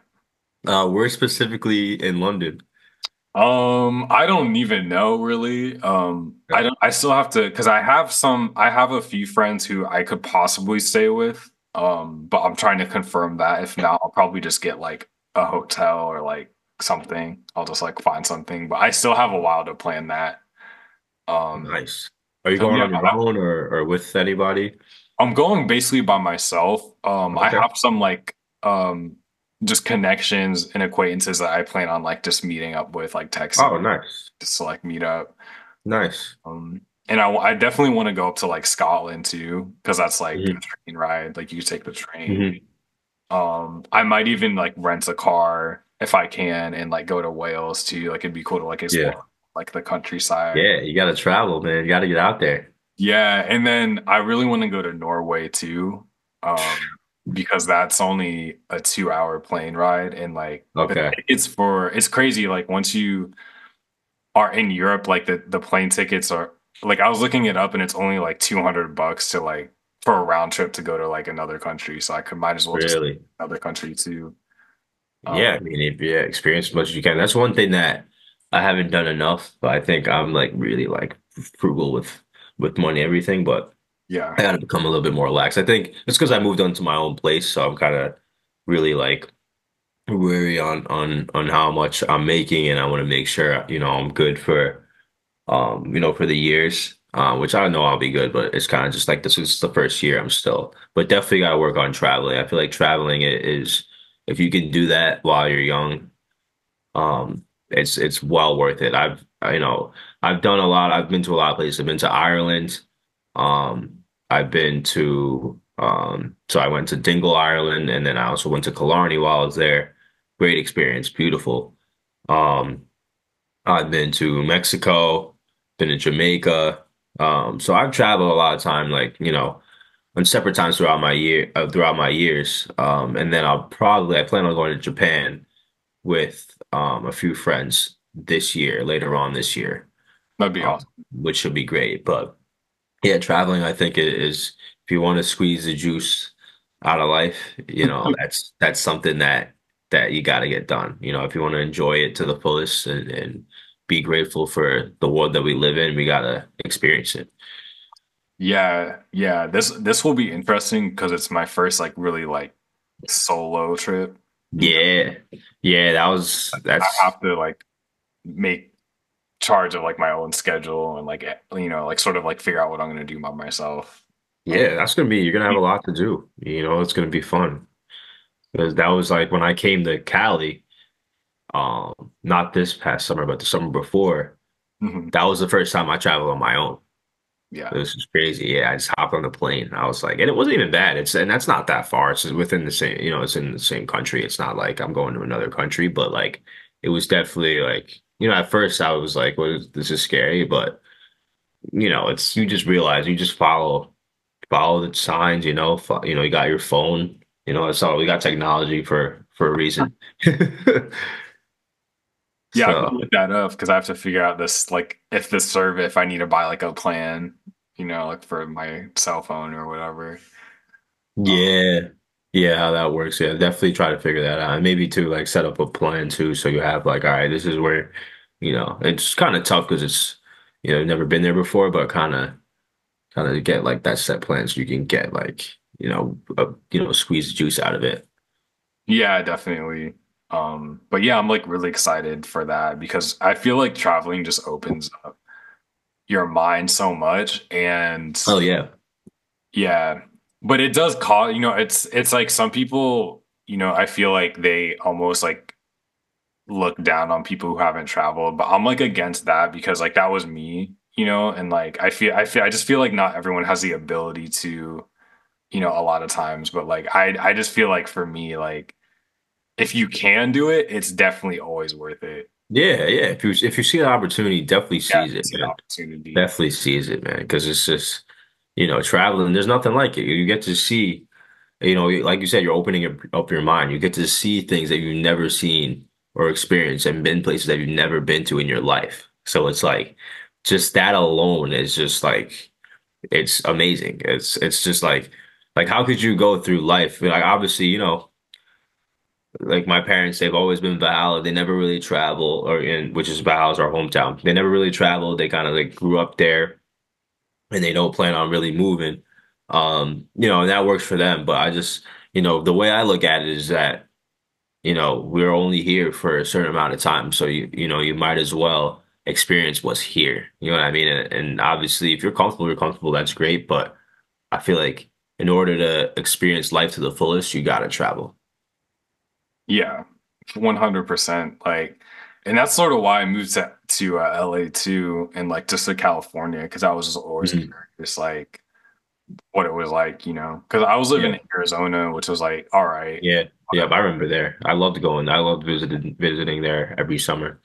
We're specifically in London. I don't even know really. Yeah. I still have to because I have a few friends who I could possibly stay with. But I'm trying to confirm that. If not, I'll probably just get like a hotel or like something. I'll just like find something. But I still have a while to plan that. Um, Nice. Are you so going yeah, on your own or with anybody? I'm going basically by myself. I Okay. have some like just connections and acquaintances that I plan on like just meeting up with, like texting Oh, nice. just to like meet up. Nice. And I definitely want to go up to like Scotland too, because that's like a Hmm. train ride. Like you take the train. Hmm. I might even like rent a car if I can and like go to Wales too. Like it'd be cool to like Yeah. explore like the countryside. Yeah, you gotta travel, man. You gotta get out there. Yeah, and then I really want to go to Norway too, because that's only a 2 hour plane ride, and like the Okay. tickets for it's crazy. Like once you are in Europe, like the plane tickets are like I was looking it up, and it's only like $200 to like for a round trip to go to like another country. So I could might as well just Really? another country too. Yeah, I mean, if yeah, experience as much as you can. That's one thing that I haven't done enough, but I think I'm like really like frugal with money, everything, but Yeah, I got to become a little bit more relaxed. I think it's because I moved on to my own place, so I'm kind of really like wary on how much I'm making, and I want to make sure, I'm good for for the years. Which I know I'll be good, but it's kind of just like this is the first year I'm still, but definitely got to work on traveling. I feel like traveling is if you can do that while you're young, it's well worth it. I've done a lot. I've been to a lot of places. I've been to Ireland. I've been to so I went to Dingle, Ireland, and then I also went to Killarney while I was there. Great experience, beautiful. Um, I've been to Mexico, been to Jamaica. So I've traveled a lot of time, like, on separate times throughout my years. And then I plan on going to Japan with a few friends this year, later on this year, that'd be awesome. which should be great. But yeah, traveling, I think is if you want to squeeze the juice out of life, that's something that you got to get done. If you want to enjoy it to the fullest and be grateful for the world that we live in, we got to experience it. Yeah, yeah. This will be interesting because it's my first like really like solo trip. You know, Yeah. Yeah, I that's have to like make charge of like my own schedule and like like sort of like figure out what I'm gonna do by myself. Um, yeah, that's gonna be you're gonna have a lot to do. It's gonna be fun. Because that was like when I came to Cali, not this past summer, but the summer before, mhm. that was the first time I traveled on my own. Yeah, This was crazy. Yeah, I just hopped on the plane. I was like, and it wasn't even bad. And that's not that far. It's within the same, it's in the same country. It's not like I'm going to another country, but like it was definitely like, at first I was like, well, this is scary, but it's you just realize you just follow the signs, you got your phone, that's all we got technology for a reason. yeah. I have to So look that up because I have to figure out this like if I need to buy like a plan, like for my cell phone or whatever. Um, yeah. Yeah, how that works. Yeah, definitely try to figure that out. And maybe to like set up a plan too. So you have like, all right, this is where, it's kind of tough because it's, never been there before, but kind of get like that set plan so you can get like, squeeze the juice out of it. yeah, definitely. But yeah, I'm like really excited for that because I feel like traveling just opens up your mind so much and Oh yeah. yeah, but it does cause, it's like some people, I feel like they almost like look down on people who haven't traveled, but I'm like against that because like that was me, and like I just feel like not everyone has the ability to, a lot of times, but like I just feel like for me, like if you can do it, it's definitely always worth it. Yeah, yeah. If you see an opportunity, definitely Yeah, seize it, it's an man. opportunity. Definitely seize it, man. Because it's just, traveling, there's nothing like it. You get to see, like you said, you're opening up your mind. You get to see things that you've never seen or experienced and been places that you've never been to in your life. So it's like just that alone is just like it's amazing. It's just like how could you go through life? Like obviously, like my parents, they've always been Valhalla. They never really travel, which is Valhalla's our hometown. They never really traveled. They kind of like grew up there, and they don't plan on really moving. And that works for them. But I just, the way I look at it is that, we're only here for a certain amount of time, so you might as well experience what's here. You know what I mean? And obviously, if you're comfortable, you're comfortable. That's great. But I feel like in order to experience life to the fullest, you gotta travel. Yeah, 100%. Like, and that's sort of why I moved to LA too, and like just to California because I was just always Mhm. curious, like what it was like, because I was living Yeah. in Arizona, which was like, all right, Yeah, yeah, I whatever. remember there. I loved going. I loved visiting there every summer.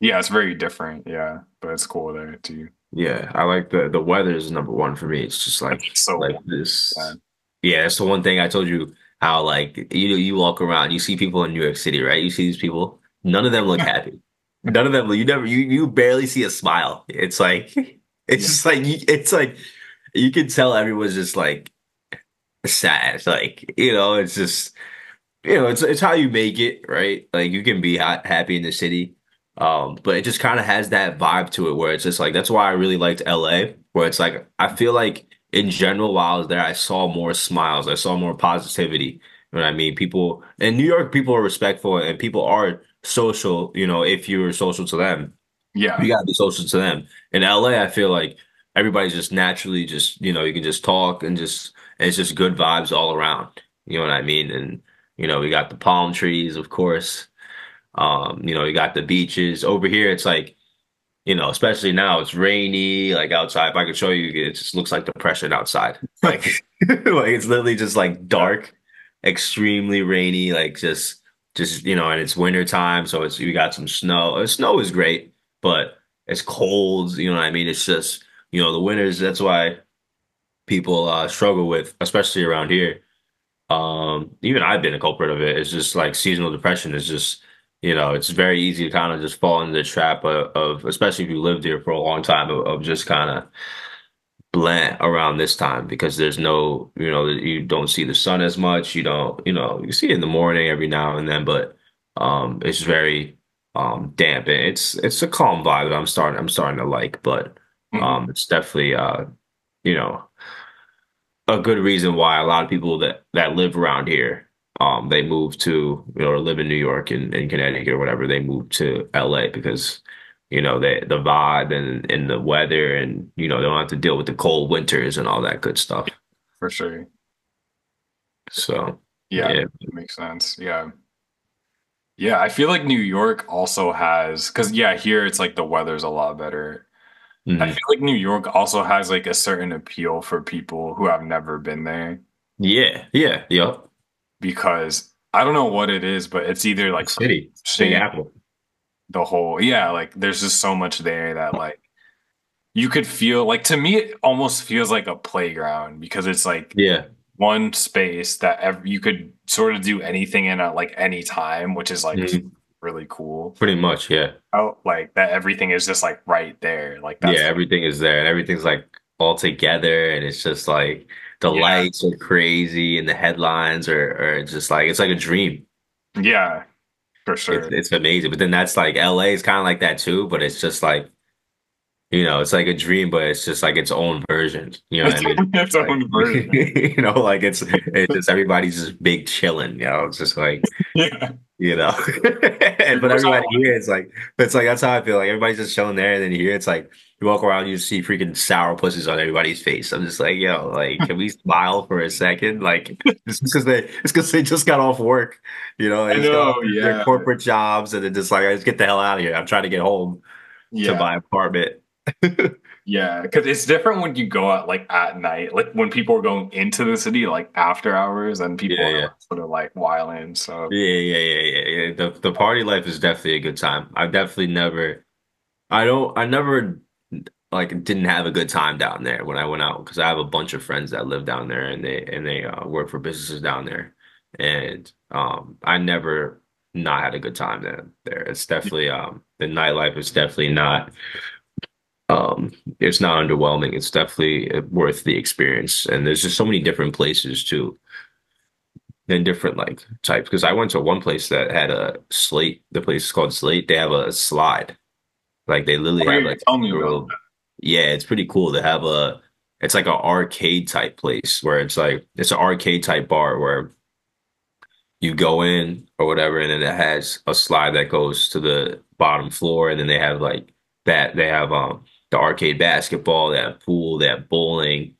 Yeah, it's very different. Yeah, but it's cool there too. Yeah, I like the weather is number one for me. It's just like It's so like warm. this. Man. Yeah, that's the one thing I told you how like you walk around, you see people in New York City, right? You see these people, none of them look happy. None of them, you barely see a smile. It's like it's Yeah, just like it's like you can tell everyone's just like sad. Like, it's just, it's how you make it, right? Like you can be happy in the city. But it just kind of has that vibe to it where it's just like that's why I really liked LA, where it's like I feel like in general while I was there, I saw more smiles, I saw more positivity. You know what I mean? People in New York, people are respectful and people are social, if you're social to them. You Yeah, gotta be social to them. In LA, I feel like everybody's just naturally just, you can just talk and it's just good vibes all around. You know what I mean? And we got the palm trees, of course. We got the beaches. Over here, it's like, especially now, it's rainy, like outside. If I could show you, it just looks like depression outside. Like, like it's literally just like yeah, dark, extremely rainy, like just and it's winter time, so it's we got some snow. Snow is great, but it's cold, you know what I mean? It's just, the winters, that's why people struggle with, especially around here. Even I've been a culprit of it. It's just like seasonal depression is just, it's very easy to kind of just fall into the trap of especially if you lived here for a long time, of just kind of bland around this time because there's no, you don't see the sun as much. You don't, you see it in the morning every now and then, but it's very damp. And it's a calm vibe that I'm starting to like, but mhm, it's definitely you know a good reason why a lot of people that live around here, they move to, or live in New York and Connecticut or whatever, they move to LA because, the vibe and the weather and, they don't have to deal with the cold winters and all that good stuff. for sure. So, Yeah, yeah. makes sense. Yeah. Yeah, I feel like New York also has, because yeah, here it's like the weather's a lot better. I Mhm. feel like New York also has like a certain appeal for people who have never been there Yeah, yeah, yep. because I don't know what it is, but it's either like City, Big fashion, Apple. the whole, yeah, like there's just so much there that like you could feel like to me it almost feels like a playground because it's like Yeah. one space that you could sort of do anything in at like any time, which is like Mhm. really cool. Pretty much, yeah. Oh, like that everything is just like right there. Like Yeah, that's everything is there and everything's like all together and it's just like the yeah, lights are crazy and the headlines are just like it's like a dream. yeah, for It's sure. it's amazing. But then that's like LA is kind of like that too, but it's just like, it's like a dream, but it's just like its own version. You know what I It's mean? its Like own version. like it's just everybody's just big chilling, It's just like Yeah. you know. But Which I everybody here, like. it's like that's how I feel. Like everybody's just chilling there, and then here it's like you walk around, you see freaking sour pussies on everybody's face. I'm just like, yo, like, can we smile for a second? Like, it's because they just got off work, they I just got off know, their yeah. corporate jobs, and then just like, let's get the hell out of here. I'm trying to get home to Yeah. my apartment. Yeah. Because it's different when you go out like at night, like when people are going into the city like after hours and people Yeah, are yeah. like, sort of like wilding. So Yeah, yeah, yeah, yeah, yeah. The party life is definitely a good time. I've definitely never I never like didn't have a good time down there when I went out because I have a bunch of friends that live down there and they work for businesses down there, and I never not had a good time there. It's definitely the nightlife is definitely not um it's not underwhelming. It's definitely worth the experience, and there's just so many different places too and different like types. Because I went to one place that had a slate. The place is called Slate. They have a slide. Like they literally oh, have yeah, like tell me a about real, yeah, it's pretty cool. They have it's like an arcade type place where it's an arcade type bar where you go in or whatever, and then it has a slide that goes to the bottom floor, and then they have like they have the arcade basketball, they have pool, they have bowling.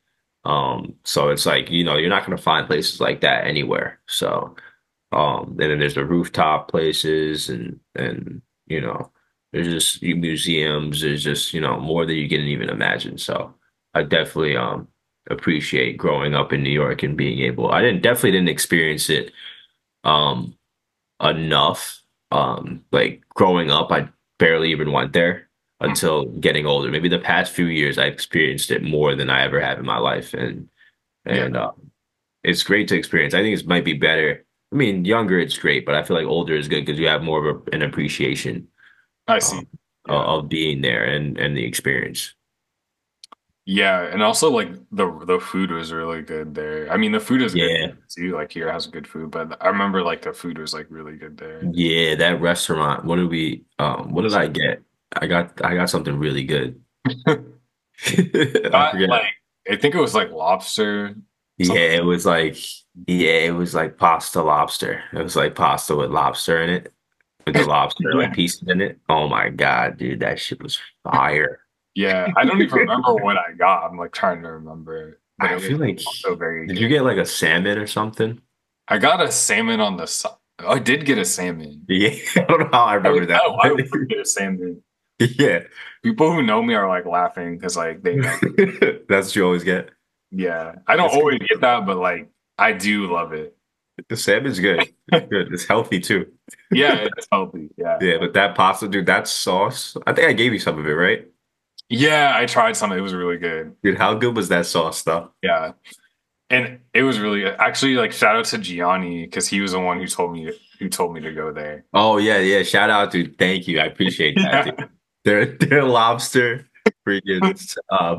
So it's like, you're not gonna find places like that anywhere. So and then there's the rooftop places and there's just museums. There's just, more than you can even imagine. So I definitely appreciate growing up in New York and being able. I definitely didn't experience it um enough. Like growing up, I barely even went there that. until getting older. Maybe the past few years I experienced it more than I ever have in my life. Yeah, And it's great to experience. I think it might be better. I mean, younger it's great, but I feel like older is good because you have more of an appreciation I um, see. Yeah. of being there and the experience. Yeah, and also like the food was really good there. I mean, the food is good Yeah. too. Like here has good food, but I remember like the food was like really good there. Yeah, that restaurant. What did I get? I got something really good. I Got forget. like I think it was like lobster, Yeah, something. it was like pasta lobster. It was like pasta with lobster in it, with the lobster Yeah, like pieces in it. Oh my God, dude, that shit was fire. yeah. I don't even remember what I got. I'm like trying to remember, but I it was feel like, also very did you good. get like a salmon or something? I got a salmon on the side. I did get a salmon. Yeah, I don't know how I remember that. I would get a salmon. Yeah, People who know me are like laughing because like they know. that's what you always get. Yeah, I don't It's good. always get that, but like I do love it. The salmon's good. It's good. It's healthy too. Yeah, it's healthy. Yeah. Yeah, but that pasta, dude, that sauce, I think I gave you some of it, right? Yeah, I tried some. It was really good. Dude, how good was that sauce stuff? Yeah. And it was really good. Actually, like shout out to Gianni because he was the one who told me to go there. Oh yeah, yeah. Shout out, dude. Thank you. I appreciate that, dude. Yeah. Their lobster freaking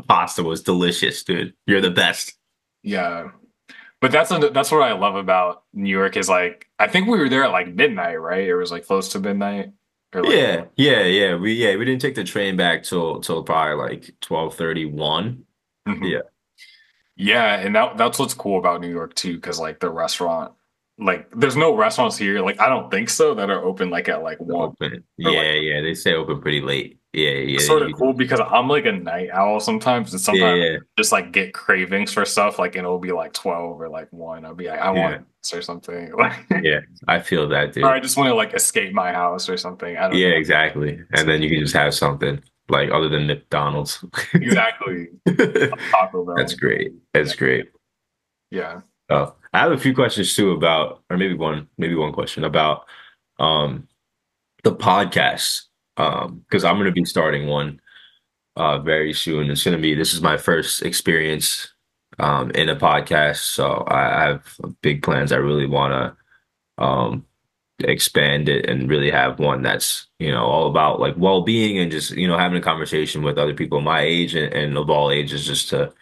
pasta was delicious, dude. You're the best. Yeah. But that's what I love about New York is like I think we were there at like midnight, right? It was like close to midnight or like Yeah. We didn't take the train back till probably like 12:31. mhm. Yeah, Yeah, and that's what's cool about New York too, because like the restaurant, like there's no restaurants here, like I don't think so that are open like at like they're one open. or like Yeah. They stay open pretty late. Yeah, it's yeah. sort of cool because I'm like a night owl sometimes, and Yeah, sometimes yeah, just like get cravings for stuff, like and it'll be like 12 or like one. I'll be like, I want yeah. this or something, like Yeah. I feel that, or I dude. just want to like escape my house or something. I don't Yeah, know. exactly. And So then you can just have something like other than McDonald's. exactly Taco That's Bell. great. Yeah, That's great. yeah. I have a few questions too about, or maybe one question about um the podcast. Because I'm gonna be starting one very soon. This is my first experience in a podcast. So I have big plans. I really wanna um expand it and really have one that's, all about like well-being and just, having a conversation with other people my age and of all ages just to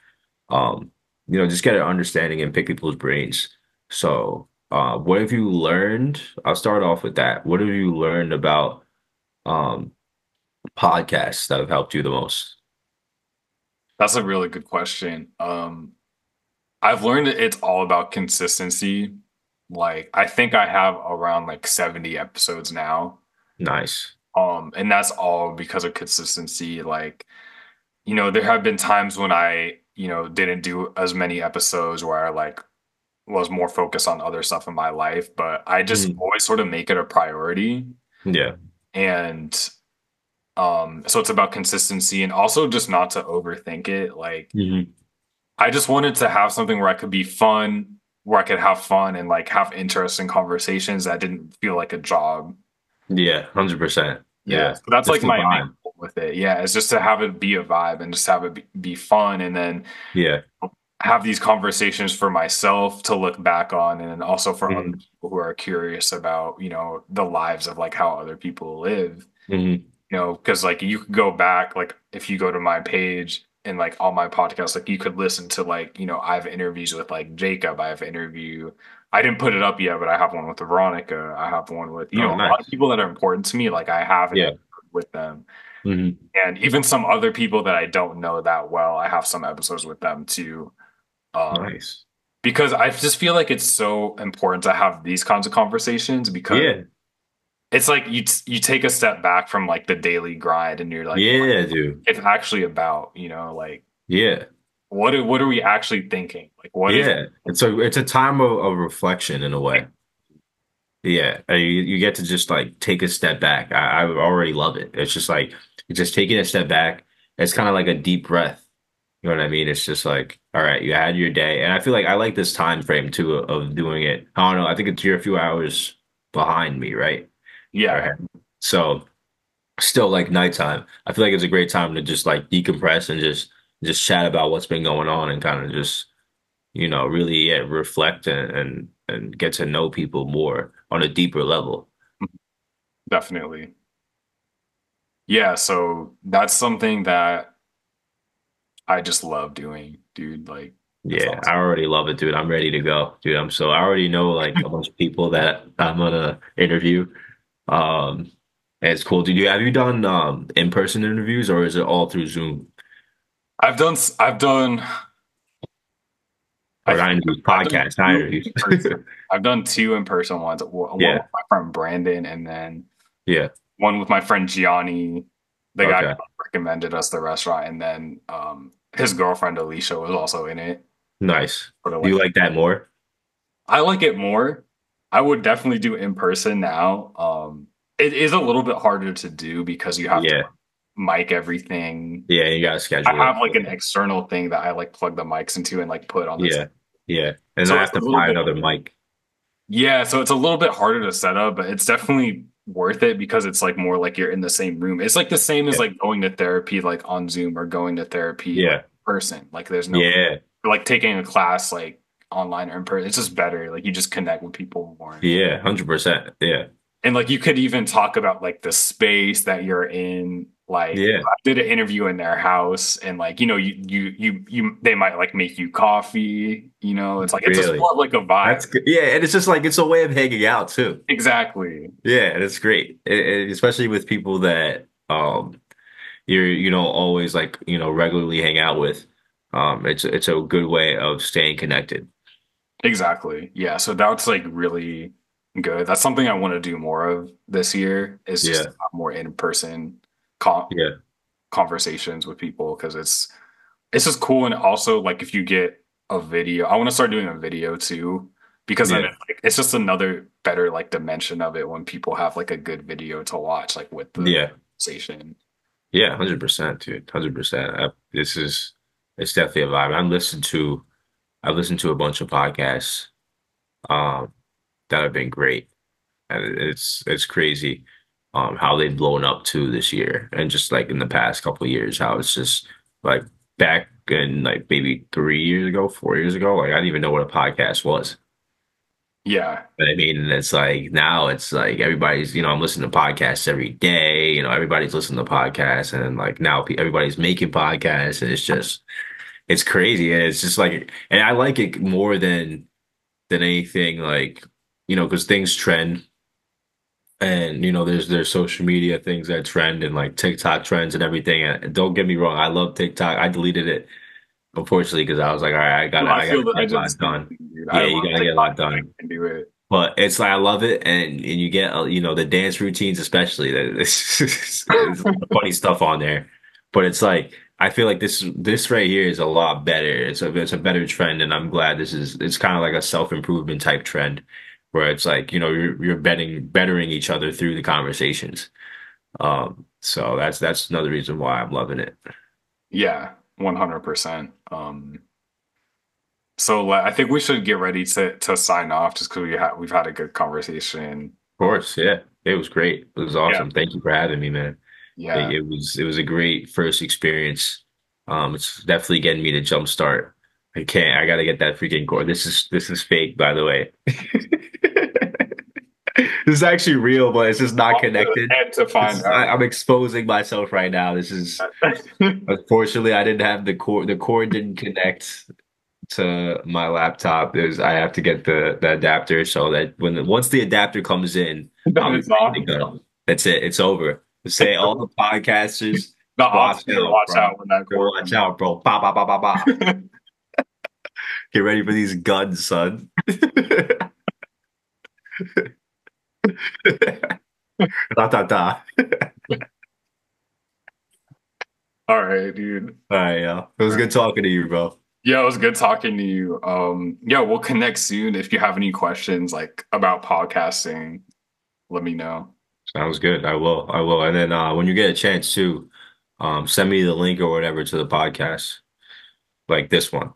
um, just get an understanding and pick people's brains. So, what have you learned? I'll start off with that. What have you learned about um, podcasts that have helped you the most? That's a really good question. I've learned that it's all about consistency. Like I think I have around like 70 episodes now. Nice. And that's all because of consistency. Like, there have been times when I, didn't do as many episodes where I like was more focused on other stuff in my life, but I just Mhm. always sort of make it a priority. Yeah. And so it's about consistency and also just not to overthink it. Like Hmm. I just wanted to have something where I could be fun, where I could have fun and like have interesting conversations that didn't feel like a job. Yeah. 100%. Yeah. Yeah. So that's Just like the my main vibe. goal with it. Yeah. It's just to have it be a vibe and just have it be fun and then Yeah. have these conversations for myself to look back on and then also for other Hmm. people who are curious about, the lives of like how other people live. Hmm. Because like you could go back, like if you go to my page and like all my podcasts, like you could listen to like, I have interviews with like Jacob. I have interview. I didn't put it up yet, but I have one with Veronica. I have one with, Oh, a lot of nice. people that are important to me. Like I have an Yeah. episode with them. Hmm. And even some other people that I don't know that well, I have some episodes with them too. Um, Nice. because I just feel like it's so important to have these kinds of conversations because Yeah. it's like you take a step back from like the daily grind and you're like, Yeah, dude. it's actually about, like Yeah. what are we actually thinking? Like what is Yeah. It's a time of reflection in a way. Yeah, you get to just like take a step back. I already love it. It's just like you're just taking a step back. It's kind of like a deep breath. You know what I mean? It's just like, all right, you had your day, and I feel like I like this time frame too of doing it. I don't know. I think you're a few hours behind me, right? Or yeah. ahead. So still like nighttime. I feel like it's a great time to just like decompress and just chat about what's been going on and kind of just really reflect and get to know people more on a deeper level. Definitely. Yeah, so that's something that I just love doing, dude. Like it's Yeah, I awesome. already love it, dude. I'm ready to go, dude. I already know like a bunch of people that I'm gonna interview. Um, and it's cool. Have you done in-person interviews or is it all through Zoom I've done, I or not think interviews, I've done podcasts, not two interviews? in person. I've done two in person ones. One Yeah, with my friend Brandon, and then yeah. one with my friend Gianni, the guy Okay, who recommended us the restaurant, and then his girlfriend Alicia was also in it. nice. Sort of Do you like like that more? I like it more. I would definitely do in person now. It is a little bit harder to do because you have to Yeah, mic everything. yeah. You gotta I schedule have it. like an external thing that I like plug the mics into and like put on the Yeah, table. yeah. And I So have it's a to little buy bit, another mic. yeah, so it's a little bit harder to set up, but it's definitely worth it because it's like more like you're in the same room. It's like the same as Yeah, like going to therapy like on Zoom or going to therapy like yeah, in person. Like there's no yeah, like taking a class like online or in person. It's just better. Like you just connect with people more. yeah. 100%. Yeah, And like you could even talk about like the space that you're in. Like yeah. I did an interview in their house and like, they might like make you coffee, it's like it's just Really. more of like a That's vibe. good. Yeah, and it's just like it's a way of hanging out too. Exactly. Yeah, and it's great, especially with people that you're always like regularly hang out with. It's a good way of staying connected. Exactly. Yeah. So that's like really good. That's something I want to do more of this year is just Yeah, have more in-person con yeah, conversations with people because it's just cool. And also like if you get a video, I want to start doing a video too, because then yeah, it's just another better like dimension of it when people have like a good video to watch, like with the yeah, conversation. yeah. 100%, dude. 100%. It's definitely a vibe. I've listened to a bunch of podcasts um that have been great. And it's crazy how they've blown up too this year and just like in the past couple of years how it's just like back in like maybe 3 years ago, 4 years ago, like I didn't even know what a podcast was. Yeah. But I mean, and it's like now it's like everybody's, I'm listening to podcasts every day, everybody's listening to podcasts and like now everybody's making podcasts and it's crazy. And it's just like, and I like it more than anything like, because things trend. And there's social media things that trend and like TikTok trends and everything. And don't get me wrong, I love TikTok. I deleted it unfortunately because I was like, all right, No, I gotta I get a did the lot same done. thing, dude. I Yeah, you love gotta get a TikTok lot and I done. can do it. But it's like I love it, and you get the dance routines especially. It's funny stuff on there. But it's like I feel like this right here is a lot better. It's a better trend, and I'm glad it's kind of like a self-improvement type trend where it's like you're bettering each other through the conversations. So that's another reason why I'm loving it. Of Yeah, 100%. So I think we should get ready to sign off just because we've had a good conversation. course, yeah, it was great. It was Yeah, awesome. Thank you for having me, man. yeah. It was a great first experience. It's definitely getting me to jumpstart. I gotta get that freaking cord. This is fake, by the way. This is actually real, but it's just not connected. And to find out. I'm exposing myself right now. This is unfortunately I didn't have the cord. The cord didn't connect to my laptop. I have to get the adapter so that once the adapter comes in, Then I'll be it's ready to on. go. That's it. It's over. Say all the podcasters, The watch opposite, out, watch bro. out when that cord Watch comes out, bro. Ba ba ba ba ba. on. Get ready for these guns, son. Da da da. All right, dude. All right, yeah. It was All right. good talking to you, bro. Yeah, it was good talking to you. Yeah, we'll connect soon. If you have any questions like about podcasting, let me know. Sounds good. I will. I will. And then when you get a chance too, send me the link or whatever to the podcast, like this one.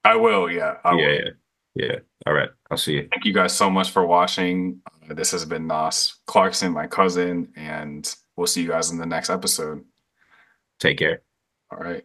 I will, yeah, I Yeah, will. yeah, yeah. All right. I'll see you. Thank you guys so much for watching. This has been Nas Clarkson, my cousin, and we'll see you guys in the next episode. Take care. All right.